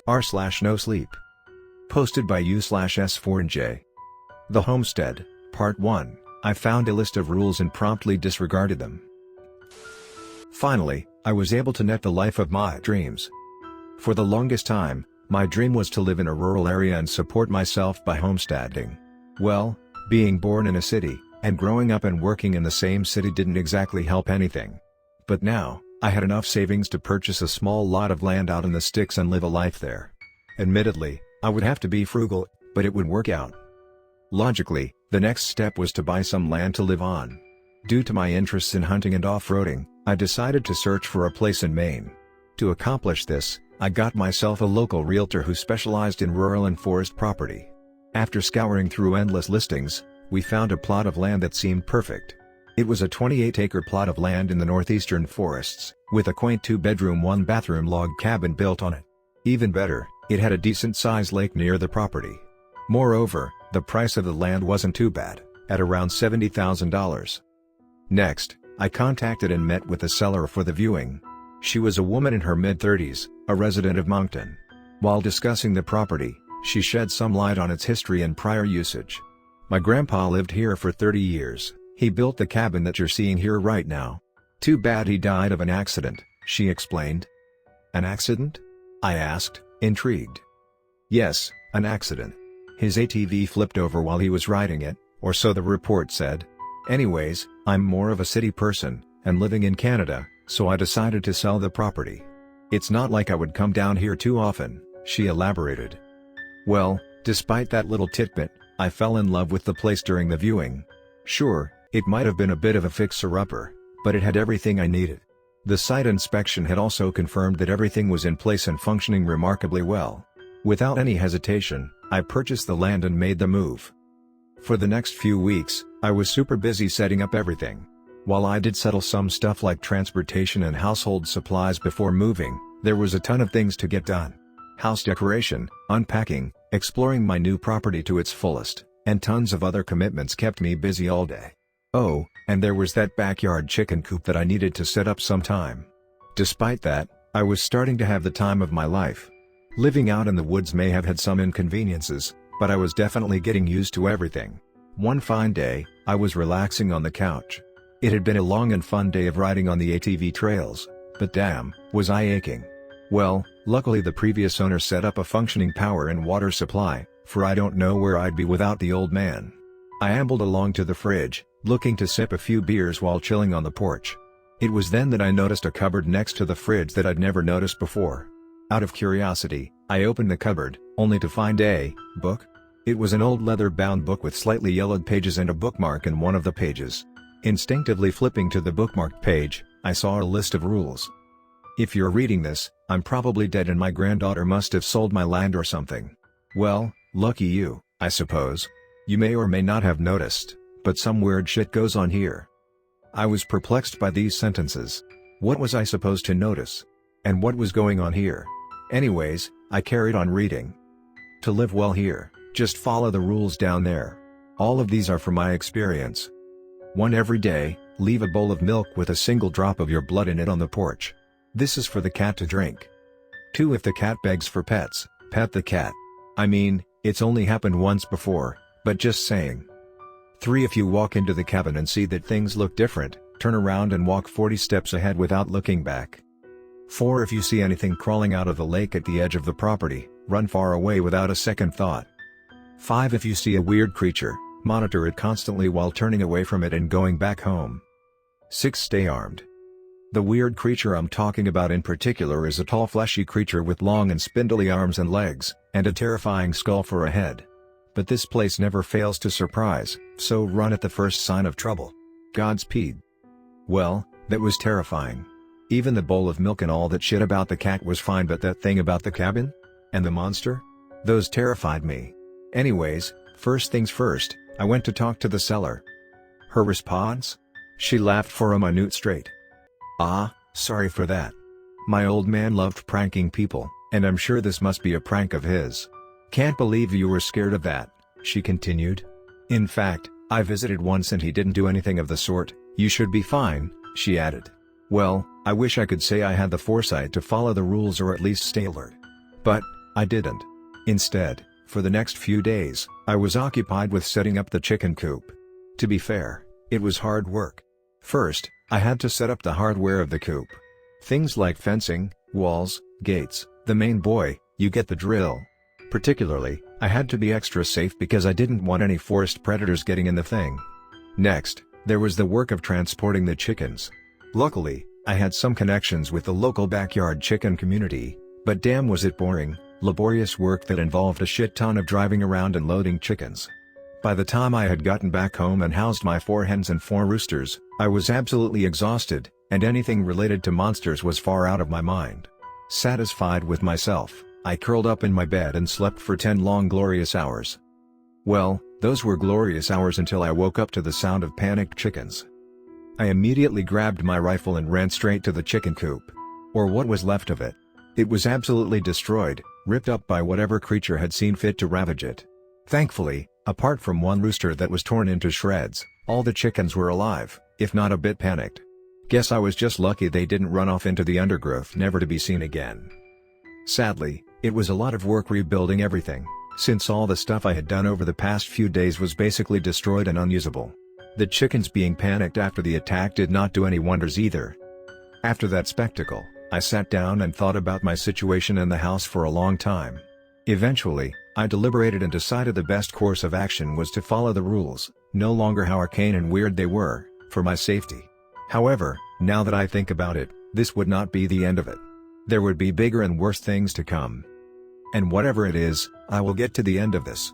r/NoSleep. Posted by u/s4nj. The Homestead, Part 1. I found a list of rules and promptly disregarded them. Finally, I was able to net the life of my dreams. For the longest time, my dream was to live in a rural area and support myself by homesteading. Well, being born in a city, and growing up and working in the same city didn't exactly help anything. But now, I had enough savings to purchase a small lot of land out in the sticks and live a life there. Admittedly, I would have to be frugal, but it would work out. Logically, the next step was to buy some land to live on. Due to my interests in hunting and off-roading, I decided to search for a place in Maine. To accomplish this, I got myself a local realtor who specialized in rural and forest property. After scouring through endless listings, we found a plot of land that seemed perfect. It was a 28-acre plot of land in the northeastern forests, with a quaint 2-bedroom 1-bathroom log cabin built on it. Even better, it had a decent-sized lake near the property. Moreover, the price of the land wasn't too bad, at around $70,000. Next, I contacted and met with the seller for the viewing. She was a woman in her mid-30s, a resident of Moncton. While discussing the property, she shed some light on its history and prior usage. My grandpa lived here for 30 years, he built the cabin that you're seeing here right now. Too bad he died of an accident, she explained. An accident? I asked, intrigued. Yes, an accident. His ATV flipped over while he was riding it, or so the report said. Anyways, I'm more of a city person, and living in Canada, so I decided to sell the property. It's not like I would come down here too often, she elaborated. Well, despite that little tidbit, I fell in love with the place during the viewing. Sure, it might have been a bit of a fixer-upper, but it had everything I needed. The site inspection had also confirmed that everything was in place and functioning remarkably well. Without any hesitation, I purchased the land and made the move. For the next few weeks, I was super busy setting up everything. While I did settle some stuff like transportation and household supplies before moving, there was a ton of things to get done. House decoration, unpacking, exploring my new property to its fullest, and tons of other commitments kept me busy all day. Oh, and there was that backyard chicken coop that I needed to set up sometime. Despite that, I was starting to have the time of my life. Living out in the woods may have had some inconveniences, but I was definitely getting used to everything. One fine day, I was relaxing on the couch. It had been a long and fun day of riding on the ATV trails, but damn, was I aching. Well, luckily the previous owner set up a functioning power and water supply, for I don't know where I'd be without the old man. I ambled along to the fridge, looking to sip a few beers while chilling on the porch. It was then that I noticed a cupboard next to the fridge that I'd never noticed before. Out of curiosity, I opened the cupboard, only to find a book. It was an old leather-bound book with slightly yellowed pages and a bookmark in one of the pages. Instinctively flipping to the bookmarked page, I saw a list of rules. If you're reading this, I'm probably dead and my granddaughter must have sold my land or something. Well, lucky you, I suppose. You may or may not have noticed, but some weird shit goes on here. I was perplexed by these sentences. What was I supposed to notice? And what was going on here? Anyways, I carried on reading. To live well here, just follow the rules down there. All of these are from my experience. 1. Every day, leave a bowl of milk with a single drop of your blood in it on the porch. This is for the cat to drink. 2. If the cat begs for pets, pet the cat. I mean, it's only happened once before, but just saying. 3. If you walk into the cabin and see that things look different, turn around and walk 40 steps ahead without looking back. 4. If you see anything crawling out of the lake at the edge of the property, run far away without a second thought. 5. If you see a weird creature, monitor it constantly while turning away from it and going back home. 6. Stay armed. The weird creature I'm talking about in particular is a tall fleshy creature with long and spindly arms and legs, and a terrifying skull for a head. But this place never fails to surprise, so run at the first sign of trouble. Godspeed. Well, that was terrifying. Even the bowl of milk and all that shit about the cat was fine, but that thing about the cabin? And the monster? Those terrified me. Anyways, first things first, I went to talk to the seller. Her response? She laughed for a minute straight. Ah, sorry for that. My old man loved pranking people, and I'm sure this must be a prank of his. Can't believe you were scared of that, she continued. In fact, I visited once and he didn't do anything of the sort. You should be fine, she added. Well, I wish I could say I had the foresight to follow the rules or at least stay alert. But, I didn't. Instead, for the next few days, I was occupied with setting up the chicken coop. To be fair, it was hard work. First, I had to set up the hardware of the coop. Things like fencing, walls, gates, the main boy, you get the drill. Particularly, I had to be extra safe because I didn't want any forest predators getting in the thing. Next, there was the work of transporting the chickens. Luckily, I had some connections with the local backyard chicken community, but damn was it boring, laborious work that involved a shit ton of driving around and loading chickens. By the time I had gotten back home and housed my 4 hens and 4 roosters, I was absolutely exhausted, and anything related to monsters was far out of my mind. Satisfied with myself, I curled up in my bed and slept for 10 long glorious hours. Well, those were glorious hours until I woke up to the sound of panicked chickens. I immediately grabbed my rifle and ran straight to the chicken coop. Or what was left of it. It was absolutely destroyed, ripped up by whatever creature had seen fit to ravage it. Thankfully, apart from one rooster that was torn into shreds, all the chickens were alive, if not a bit panicked. Guess I was just lucky they didn't run off into the undergrowth never to be seen again. Sadly, it was a lot of work rebuilding everything, since all the stuff I had done over the past few days was basically destroyed and unusable. The chickens being panicked after the attack did not do any wonders either. After that spectacle, I sat down and thought about my situation in the house for a long time. Eventually, I deliberated and decided the best course of action was to follow the rules, no longer how arcane and weird they were, for my safety. However, now that I think about it, this would not be the end of it. There would be bigger and worse things to come. And whatever it is, I will get to the end of this.